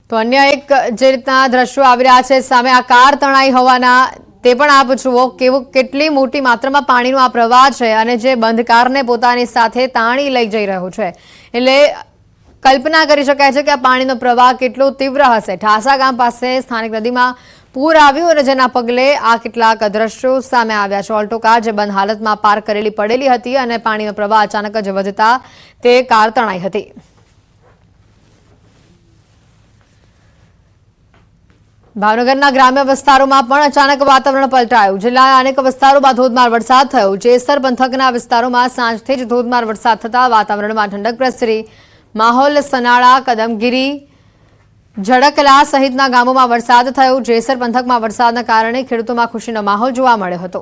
તો અન્ય એક જે રીતના દ્રશ્યો આવી રહ્યા છે સામે, આ કાર તણાઈ હોવાના તે પણ આપ જુઓ કેટલી મોટી માત્રામાં પાણીનો આ પ્રવાહ છે અને જે બંધ કારને પોતાની સાથે તાણી લઈ જઈ રહ્યો છે, એટલે કલ્પના કરી શકાય છે કે આ પાણીનો પ્રવાહ કેટલો તીવ્ર હશે। ઠાસા ગામ પાસે સ્થાનિક નદીમાં પૂર આવ્યું અને જેના પગલે આ કેટલાક દ્રશ્યો સામે આવ્યા છે। ઓલ્ટો કાર જે બંધ હાલતમાં પાર્ક કરેલી પડેલી હતી અને પાણીનો પ્રવાહ અચાનક જ વધતા તે કાર તણાઈ હતી। ભાવનગરના ગ્રામ્ય વિસ્તારોમાં પણ અચાનક વાતાવરણ પલટાયું। જિલ્લાના અનેક વિસ્તારોમાં ધોધમાર વરસાદ થયો। જેસર પંથકના વિસ્તારોમાં સાંજથી જ ધોધમાર વરસાદ થતા વાતાવરણમાં ઠંડક પ્રસરી। માહોલ સનાળા, કદમગીરી, ઝડકલા સહિતના ગામોમાં વરસાદ થયો। જેસર પંથકમાં વરસાદના કારણે ખેડૂતોમાં ખુશીનો માહોલ જોવા મળ્યો હતો।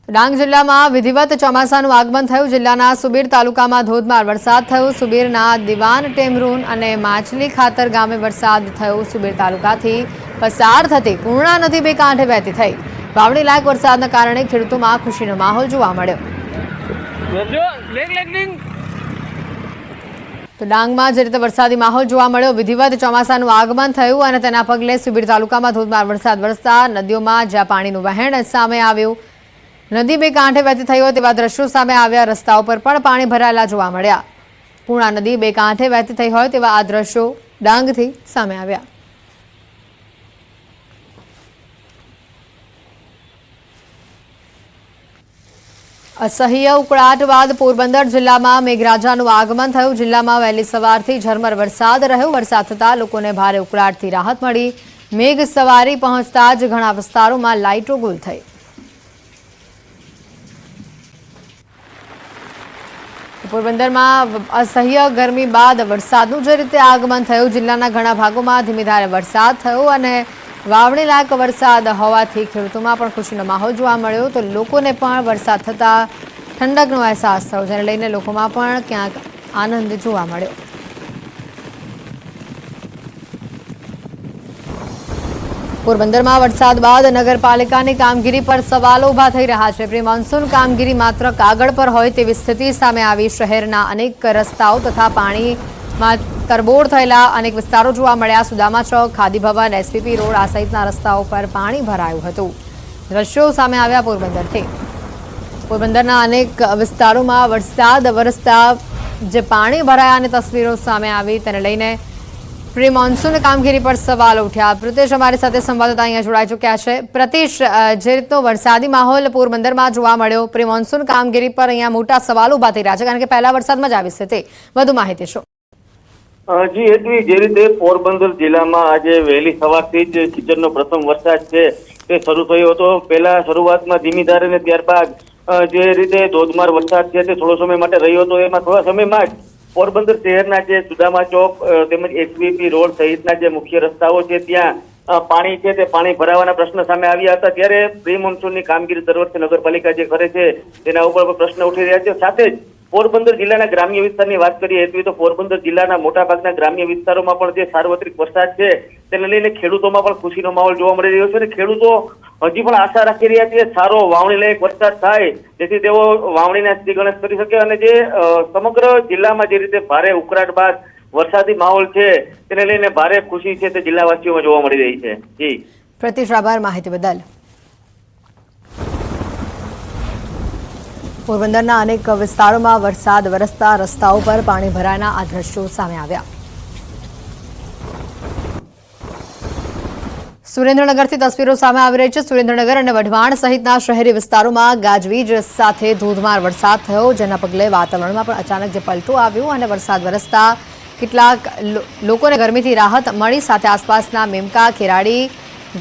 ડાંગ જિલ્લામાં વિધિવત ચોમાસાનું આગમન થયું। જિલ્લાના સુબીર તાલુકામાં ધોધમાર વરસાદ થયો। સુબીરના દિવાન ટેમરૂન અને માછલી ખાતર ગામે વરસાદ થયો। સુબીર તાલુકાથી પસાર થતી પૂર્ણા નદી બે કાંઠે વહેતી થઈ। વાવણી લાયક વરસાદના કારણે ખેડૂતોમાં ખુશીનો માહોલ જોવા મળ્યો। તો ડાંગમાં જે રીતે વરસાદી માહોલ જોવા મળ્યો, વિધિવત ચોમાસાનું આગમન થયું અને તેના પગલે સુબીર તાલુકામાં ધોધમાર વરસાદ વરસતા નદીઓમાં જ્યાં પાણીનું વહેણ સામે આવ્યું, નદી બે કાંઠે વહેતી થઈ હોય તેવા દ્રશ્યો સામે આવ્યા। રસ્તાઓ પર પણ પાણી ભરાયેલા જોવા મળ્યા। પૂર્ણા નદી બે કાંઠે વહેતી થઈ હોય તેવા આ દ્રશ્યો ડાંગથી સામે આવ્યા। અસહ્ય ઉકળાટ બાદ પોરબંદર જિલ્લામાં મેઘરાજાનું આગમન થયું। જિલ્લામાં વહેલી સવારથી ઝરમર વરસાદ રહ્યો। વરસાદ થતાં લોકોને ભારે ઉકળાટથી રાહત મળી। મેઘ સવારી પહોંચતા જ ઘણા વિસ્તારોમાં લાઇટો ગુલ થઈ। પોરબંદરમાં અસહ્ય ગરમી બાદ વરસાદનું જે રીતે આગમન થયું, જિલ્લાના ઘણા ભાગોમાં ધીમી ધારે વરસાદ થયો અને વાવણી લાયક વરસાદ હોવાથી ખેડૂતોમાં પણ ખુશીનો માહોલ જોવા મળ્યો। તો લોકોને પણ વરસાદ થતાં ઠંડકનો અહેસાસ થયો, જેને લઈને લોકોમાં પણ ક્યાંક આનંદ જોવા મળ્યો। પોરબંદરમાં વરસાદ બાદ નગરપાલિકાની કામગીરી પર સવાલો ઊભા થઈ રહ્યા છે। પ્રી મોન્સૂન કામગીરી માત્ર કાગળ પર હોય તેવી સ્થિતિ સામે આવી। શહેરના અનેક રસ્તાઓ તથા પાણીમાં તરબોળ થયેલા અનેક વિસ્તારો જોવા મળ્યા। સુદામા ચોક, ખાદી ભવન, એસપીપી રોડ આ સહિતના રસ્તાઓ પર પાણી ભરાયું હતું। દ્રશ્યો સામે આવ્યા પોરબંદરથી। પોરબંદરના અનેક વિસ્તારોમાં વરસાદ વરસતા જે પાણી ભરાયાની તસવીરો સામે આવી, તેને લઈને પ્રી મોન્સૂન કામગીરી પર સવાલ ઉઠ્યા। પ્રતિશ અમારી સાથે સંવાદદાતા અહીંયા જોડાઈ ચૂક્યા છે। પ્રતિશ, જે રીતનો વરસાદી માહોલ પોરબંદરમાં જોવા મળ્યો, પ્રી મોન્સૂન કામગીરી પર અહીંયા મોટા સવાલ ઊભા થઈ રહ્યા છે, કારણ કે પહેલા વરસાદમાં જ આવી સ્થિતિ, વધુ માહિતી શું? જી હેતવી, જે રીતે પોરબંદર જિલ્લામાં આજે વહેલી સવારથી જ સિઝનનો પ્રથમ વરસાદ છે તે શરૂ થયો હતો। પહેલા શરૂઆતમાં ધીમી ધારે અને ત્યારબાદ જે રીતે ધોધમાર વરસાદ છે તે થોડો સમય માટે રહ્યો હતો। એમાં થોડા સમયમાં જ પોરબંદર શહેરના જે સુદામા ચોક તેમજ એસવીપી રોડ સહિતના જે મુખ્ય રસ્તાઓ છે ત્યાં પાણી છે તે પાણી ભરાવાના પ્રશ્ન સામે આવ્યા હતા। ત્યારે પ્રી મોન્સૂનની કામગીરી દર વર્ષે નગરપાલિકા જે કરે છે તેના ઉપર પ્રશ્ન ઉઠી રહ્યા છે। સાથે જ પોરબંદર જિલ્લાના ગ્રામ્ય વિસ્તારની વાત કરીએ તો પોરબંદર જિલ્લાના મોટાભાગના ગ્રામ્ય વિસ્તારોમાં પણ જે સાર્વત્રિક વરસાદ છે તેને લઈને ખેડૂતોમાં પણ ખુશીનો માહોલ જોવા મળી રહ્યો છે અને ખેડૂતો હજી પણ આશા રાખી રહ્યા છે સારો વાવણી લાયક વરસાદ થાય જેથી તેઓ વાવણીના સિદ્ધિ ગણેશ કરી શકે અને જે સમગ્ર જિલ્લામાં જે રીતે ભારે ઉકળાટ બાદ વરસાદી માહોલ છે તેને લઈને ભારે ખુશી છે તે જિલ્લાવાસીઓમાં જોવા મળી રહી છે। જી પ્રતિશ, આભાર માહિતી બદલ। પોરબંદરના અનેક વિસ્તારોમાં વરસાદ વરસતા રસ્તાઓ પર પાણી ભરાયાના આ દ્રશ્યો સામે આવ્યા। સુરેન્દ્રનગરથી તસવીરો સામે આવી રહી છે। સુરેન્દ્રનગર અને વઢવાણ સહિતના શહેરી વિસ્તારોમાં ગાજવીજ સાથે ધોધમાર વરસાદ થયો, જેના પગલે વાતાવરણમાં પણ અચાનક જે પલટો આવ્યો અને વરસાદ વરસતા કેટલાક લોકોને ગરમીથી રાહત મળી। સાથે આસપાસના મેમકા, ખેરાડી,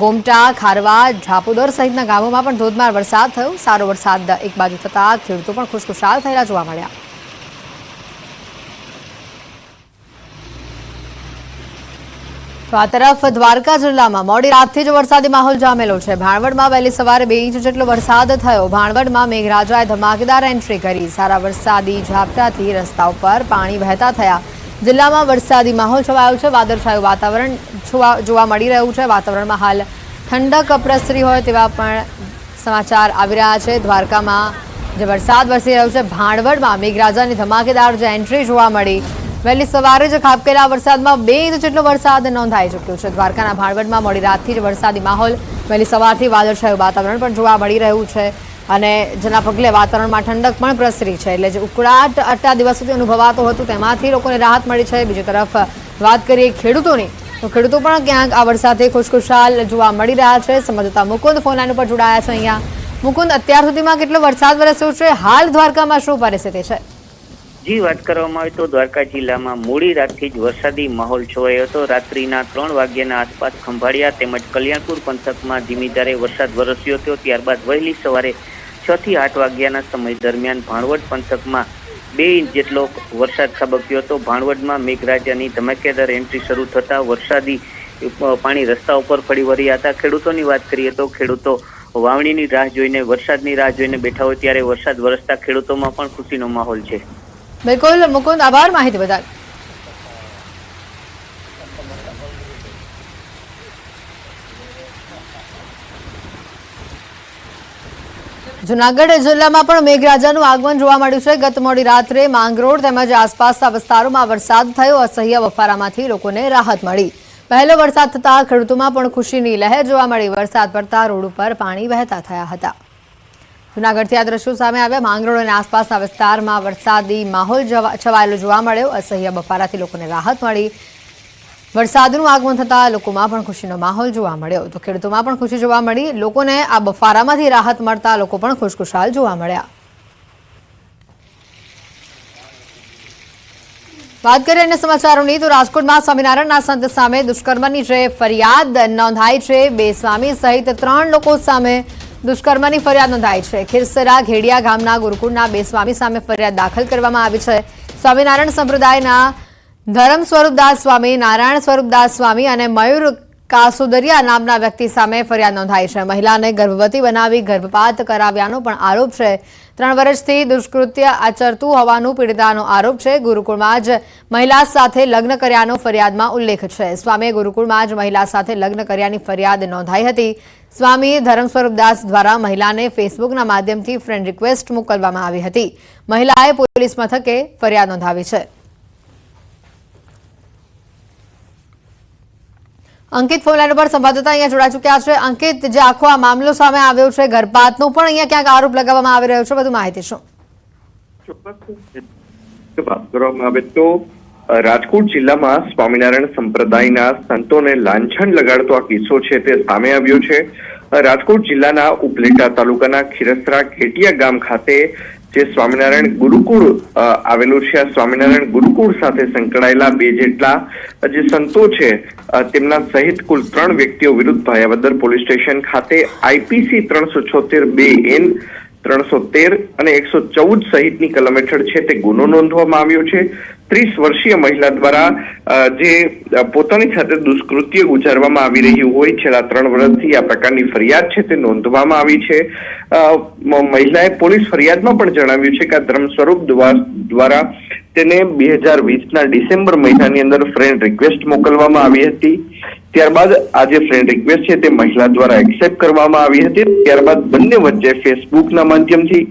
ગોમટા, ખારવા, ઝાપુદર સહિતના ગામોમાં પણ ધોધમાર વરસાદ થયો। સારો વરસાદ એક બાજુ થતાં ખેડૂતો પણ ખુશખુશાલ થયેલા જોવા મળ્યા। તો આ તરફ દ્વારકા જિલ્લામાં મોડી રાતથી જ વરસાદી માહોલ જામેલો છે। ભાણવડમાં વહેલી સવારે 2 ઇંચ જેટલો વરસાદ થયો। ભાણવડમાં મેઘરાજાએ ધમાકેદાર એન્ટ્રી કરી। સારા વરસાદી ઝાપટાથી રસ્તાઓ પર પાણી વહેતા થયા। જિલ્લામાં વરસાદી માહોલ છવાયો છે। વાદળછાયું વાતાવરણ જોવા મળી રહ્યું છે। વાતાવરણમાં હાલ ઠંડક પ્રસરી હોય તેવા પણ સમાચાર આવી રહ્યા છે। દ્વારકામાં જે વરસાદ વરસી રહ્યો છે ભાણવડમાં મેઘરાજાની ધમાકેદાર જે એન્ટ્રી જોવા મળી। વહેલી સવારે જ ખાબકેલા વરસાદમાં 2 ઇંચ જેટલો વરસાદ નોંધાઈ ચૂક્યો છે। દ્વારકાના ભાણવડમાં મોડી રાતથી જ વરસાદી માહોલ, વહેલી સવારથી વાદળછાયું વાતાવરણ પણ જોવા મળી રહ્યું છે અને જેના પગલે વાતાવરણમાં ઠંડક પણ પ્રસરી છે। એટલે જે ઉકળાટ આટલા દિવસોથી અનુભવાતો હતો તેમાંથી લોકોને રાહત મળી છે। બીજી તરફ વાત કરીએ ખેડૂતોની, તો ખેડૂતો પણ ક્યાંક આ વરસાદથી ખુશખુશાલ જોવા મળી રહ્યા છે। સંવાદદાતા મુકુંદ ફોન લાઈન ઉપર જોડાયા છે। અહીંયા મુકુંદ, અત્યાર સુધીમાં કેટલો વરસાદ વરસ્યો છે? હાલ દ્વારકામાં શું પરિસ્થિતિ છે? જી, વાત કરવામાં આવે તો દ્વારકા જિલ્લામાં મોડી રાતથી જ વરસાદી માહોલ છવાયો હતો। રાત્રિના 3 વાગ્યાના આસપાસ ખંભાળિયા તેમજ કલ્યાણપુર પંથકમાં ધીમી ધારે વરસાદ વરસ્યો હતો। ત્યારબાદ વહેલી સવારે 6 થી 8 વાગ્યાના સમય દરમિયાન ભાણવડ પંથકમાં 2 ઇંચ જેટલો વરસાદ ખાબક્યો હતો। ભાણવડમાં મેઘરાજાની ધમાકેદાર એન્ટ્રી શરૂ થતા વરસાદી પાણી રસ્તા ઉપર ફરી વળ્યા હતા। ખેડૂતોની વાત કરીએ તો ખેડૂતો વાવણીની રાહ જોઈને, વરસાદની રાહ જોઈને બેઠા હોય ત્યારે વરસાદ વરસતા ખેડૂતોમાં પણ ખુશીનો માહોલ છે। બિલકુલ મુકુંદ, આભાર માહિતી બદલ। જૂનાગઢ જિલ્લામાં પણ મેઘરાજાનું આગમન જોવા મળ્યું છે। ગત મોડી રાત્રે માંગરોળ તેમજ આસપાસના વિસ્તારોમાં વરસાદ થયો। અસહ્ય બફારામાંથી લોકોને રાહત મળી। પહેલો વરસાદ થતા ખેડૂતોમાં પણ ખુશીની લહેર જોવા મળી। વરસાદ પડતા રોડ ઉપર પાણી વહેતા થયા હતા। જૂનાગઢથી આ દ્રશ્યો સામે આવ્યા। માંગરોળ અને આસપાસના વિસ્તારમાં વરસાદી માહોલ છવાયેલો જોવા મળ્યો। અસહ્ય બફારાથી લોકોને રાહત મળી। વરસાદનું આગમન થતાં લોકોમાં પણ ખુશીનો માહોલ જોવા મળ્યો। તો ખેડૂતોમાં પણ ખુશી જોવા મળી। લોકોને આ બફારામાંથી રાહત મળતા લોકો પણ ખુશખુશાલ જોવા મળ્યા। વાત કરીએ અન્ય સમાચારોની, તો રાજકોટમાં સ્વામિનારાયણના સંત સામે દુષ્કર્મની જે ફરિયાદ નોંધાઈ છે, 2 સ્વામી સહિત 3 લોકો સામે દુષ્કર્મની ફરિયાદ નોંધાઈ છે। ખીરસરા ઘેડિયા ગામના ગુરુકુળના 2 સ્વામી સામે ફરિયાદ દાખલ કરવામાં આવી છે। સ્વામિનારાયણ સંપ્રદાયના ધરમ સ્વરૂપદાસ સ્વામી, નારાયણ સ્વરૂપદાસ સ્વામી અને મયુર કાસુદરિયા નામના વ્યક્તિ સામે ફરિયાદ નોંધાઈ છે। મહિલાને ગર્ભવતી બનાવી ગર્ભપાત કરાવ્યાનો પણ આરોપ છે। 3 વર્ષથી દુષ્કૃત્ય આચરતું હોવાનું પીડિતાનો આરોપ છે। ગુરુકુળમાં જ મહિલા સાથે લગ્ન કર્યાનો ફરિયાદમાં ઉલ્લેખ છે। સ્વામીએ ગુરુકુળમાં જ મહિલા સાથે લગ્ન કર્યાની ફરિયાદ નોંધાઈ હતી। સ્વામી ધરમ સ્વરૂપદાસ દ્વારા મહિલાને ફેસબુકના માધ્યમથી ફ્રેન્ડ રિક્વેસ્ટ મોકલવામાં આવી હતી। મહિલાએ પોલીસ મથકે ફરિયાદ નોંધાવી છે। અંકિત ફોન લાઈન પર સંવાદદાતા અહીંયા જોડાઈ ચૂક્યા છે। અંકિત, જે આખો આ મામલો સામે આવ્યો છે ગર્ભપાતનો, પણ અહીંયા ક્યાંક આરોપ લગાવવામાં આવી રહ્યો છે, વધુ માહિતી શું? ચોક્કસ વાત કરવામાં આવે તો રાજકોટ જિલ્લામાં સ્વામિનારાયણ સંપ્રદાયના સંતોને લાંછન લગાડતો આ કિસ્સો છે તે સામે આવ્યો છે। રાજકોટ જિલ્લાના ઉપલેટા તાલુકાના ખીરસરા ઘેટિયા ગામ ખાતે જે સ્વામિનારાયણ ગુરુકુળ આવેલું છે, આ સ્વામિનારાયણ ગુરુકુળ સાથે સંકળાયેલા 2 જેટલા જે સંતો છે તેમના સહિત કુલ 3 વ્યક્તિઓ વિરુદ્ધ ભાયાવદર પોલીસ સ્ટેશન ખાતે IPC 376(2)N 313 અને 114 સહિતની કલમ હેઠળ છે તે ગુનો નોંધવામાં આવ્યો છે। 30 વર્ષીય મહિલા દ્વારા જે પોતાની સાથે દુષ્કૃત્ય ગુજારવામાં આવી રહ્યું હોય છેલ્લા 3 વર્ષથી આ પ્રકારની ફરિયાદ છે તે નોંધવામાં આવી છે। મહિલાએ પોલીસ ફરિયાદમાં પણ જણાવ્યું છે કે આ ધર્મ સ્વરૂપ દ્વારા તેને 2020ના ડિસેમ્બર મહિનાની અંદર ફ્રેન્ડ રિક્વેસ્ટ મોકલવામાં આવી હતી। ત્યારબાદ આ જે ફ્રેન્ડ રિક્વેસ્ટ છે તે મહિલા દ્વારા એક્સેપ્ટ કરવામાં આવી હતી। ત્યારબાદ બંને વચ્ચે ફેસબુકના માધ્યમથી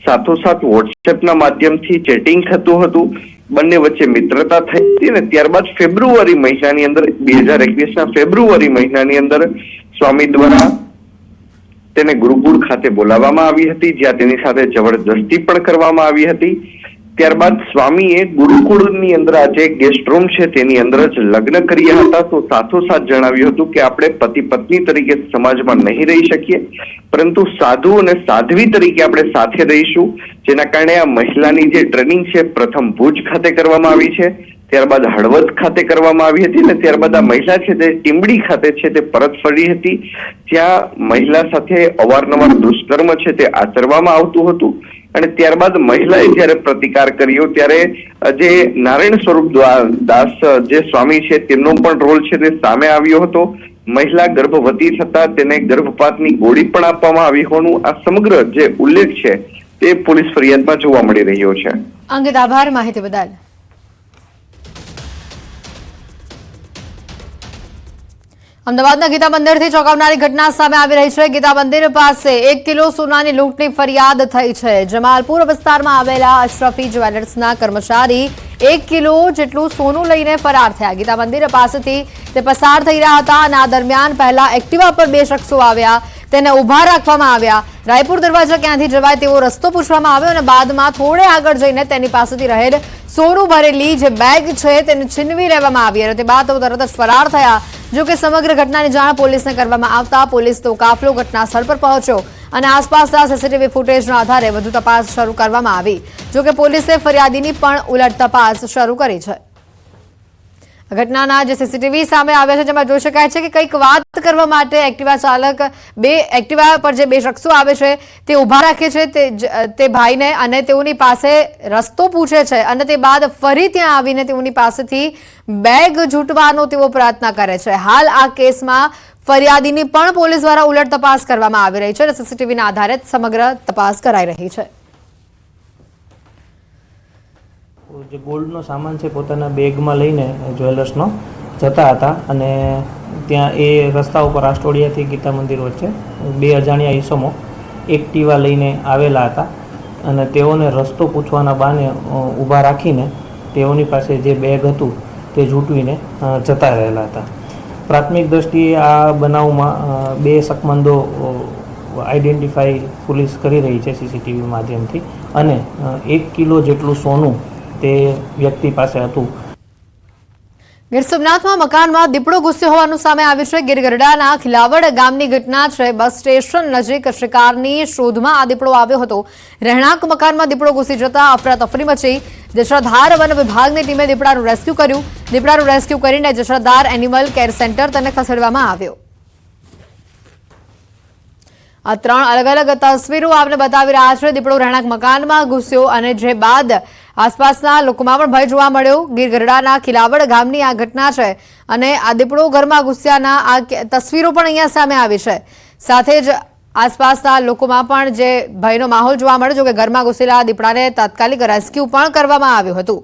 સાથોસાથ વોટ્સએપના માધ્યમથી ચેટિંગ થતું હતું। બંને વચ્ચે મિત્રતા થઈ હતી અને ત્યારબાદ ફેબ્રુઆરી મહિનાની અંદર 2021ના ફેબ્રુઆરી મહિનાની અંદર સ્વામી દ્વારા તેને ગુરુકુળ ખાતે બોલાવવામાં આવી હતી, જ્યાં તેની સાથે જબરદસ્તી પણ કરવામાં આવી હતી। ત્યારબાદ સ્વામીએ ગુરુકુળની અંદર આ જે ગેસ્ટ રૂમ છે તેની અંદર જ લગ્ન કર્યા હતા। તો સાથોસાથ જણાવ્યું હતું કે આપણે પતિ પત્ની તરીકે સમાજમાં નહીં રહી શકીએ, પરંતુ સાધુ અને સાધ્વી તરીકે આપણે સાથે રહીશું। જેના કારણે આ મહિલાની જે ટ્રેનિંગ છે પ્રથમ ભુજ ખાતે કરવામાં આવી છે, ત્યારબાદ હળવદ ખાતે કરવામાં આવી હતી અને ત્યારબાદ આ મહિલા છે તે ટીંબડી ખાતે છે તે પરત ફરી હતી, જ્યાં મહિલા સાથે અવારનવાર દુષ્કર્મ છે તે આચરવામાં આવતું હતું। અને ત્યારબાદ મહિલાએ જ્યારે પ્રતિકાર કર્યો ત્યારે જે નારાયણ સ્વરૂપ દાસ જે સ્વામી છે તેમનો પણ રોલ છે તે સામે આવ્યો હતો। મહિલા ગર્ભવતી થતા તેને ગર્ભપાતની ગોળી પણ આપવામાં આવી હોવાનું આ સમગ્ર જે ઉલ્લેખ છે તે પોલીસ ફરિયાદમાં જોવા મળી રહ્યો છે। અંકિત, આભાર માહિતી બદલ। અમદાવાદના ગીતા મંદિરથી ચોંકાવનારી ઘટના સામે આવી રહી છે। ગીતા મંદિર પાસે 1 કિલો સોનાની લૂંટની ફરિયાદ થઈ છે। જમાલપુર વિસ્તારમાં આવેલા અશરફી જ્વેલર્સના કર્મચારી 1 કિલો જેટલું સોનું લઈને ફરાર થયા। ગીતા મંદિર પાસેથી તે પસાર થઈ રહ્યા હતા અને આ દરમિયાન પહેલા એક્ટિવા પર 2 શખ્સો આવ્યા, તેને ઊભા રાખવામાં આવ્યા। રાયપુર દરવાજા ક્યાંથી જવાય તેવો રસ્તો પૂછવામાં આવ્યો અને બાદમાં થોડે આગળ જઈને તેની પાસેથી રહેલ સોનું ભરેલી જે બેગ છે તેને છીનવી લેવામાં આવી અને તે બાદ તેઓ તરત જ ફરાર થયા। જો કે સમગ્ર ઘટનાની જાણ પોલીસને કરવામાં આવતા પોલીસનો કાફલો ઘટના સ્થળ પર પહોંચ્યો અને આસપાસના સીસીટીવી ફૂટેજના આધારે વધુ તપાસ શરૂ કરવામાં આવી। જો કે પોલીસે ફરિયાદીની પણ ઉલટ તપાસ શરૂ કરી છે। ઘટનાના જે સીસીટીવી સામે આવ્યા છે જેમાં જોઈ શકાય છે કે કંઈક વાત કરવા માટે એક્ટિવા ચાલક એક્ટિવા પર જે 2 શખ્સો આવે છે તે ઊભા રાખે છે તે ભાઈને અને તેઓની પાસે રસ્તો પૂછે છે અને તે બાદ ફરી ત્યાં આવીને તેઓની પાસેથી બેગ ઝૂંટવાનો તેઓ પ્રયત્ન કરે છે। હાલ આ કેસમાં ફરિયાદીની પણ પોલીસ દ્વારા ઉલટ તપાસ કરવામાં આવી રહી છે અને સીસીટીવીના આધારે સમગ્ર તપાસ કરાઈ રહી છે। જે ગોલ્ડનો સામાન છે પોતાના બેગમાં લઈને જ્વેલર્સનો જતા હતા અને ત્યાં એ રસ્તા ઉપર આસ્ટોડિયાથી ગીતા મંદિર વચ્ચે 2 અજાણ્યા ઈસમો એક્ટિવા લઈને આવેલા હતા અને તેઓને રસ્તો પૂછવાના બહાને ઊભા રાખીને તેઓની પાસે જે બેગ હતું તે ઝૂંટવીને જતા રહેલા હતા। પ્રાથમિક દ્રષ્ટિએ આ બનાવમાં 2 શકમંદો આઈડેન્ટિફાઈ પોલીસ કરી રહી છે સીસીટીવી માધ્યમથી અને 1 કિલો જેટલું સોનું તે વ્યક્તિ પાસે હતું। ગીર સોમનાથમાં મકાનમાં દીપડો ઘૂસ્યો હોવાનું સામે આવ્યું છે। ગીર ગરડાના ખિલાવડ ગામની ઘટના છે। બસ સ્ટેશન નજીક શિકારની શોધમાં આ દીપડો આવ્યો હતો। રહેણાંક મકાનમાં દીપડો ઘૂસી જતા અફરાતફરી મચી। જશોધાર વન વિભાગની ટીમે દીપડાનું રેસ્ક્યુ કર્યું। દીપડાનું રેસ્ક્યુ કરીને જશોધાર એનિમલ કેર સેન્ટર તેને ખસેડવામાં આવ્યો। આ 3 અલગ અલગ તસવીરો આપને બતાવી રહ્યા છે। દીપડો રહેણાંક મકાનમાં ઘૂસ્યો અને જે બાદ આસપાસના લોકોમાં પણ ભય જોવા મળ્યો। ગીર ગરડાના ખિલાવડ ગામની આ ઘટના છે અને આ દીપડો ઘરમાં ઘૂસ્યાના આ તસવીરો પણ અહીંયા સામે આવી છે। સાથે જ આસપાસના લોકોમાં પણ જે ભયનો માહોલ જોવા મળ્યો। જો કે ઘરમાં ઘૂસેલા દીપડાને તાત્કાલિક રેસ્ક્યુ પણ કરવામાં આવ્યું હતું।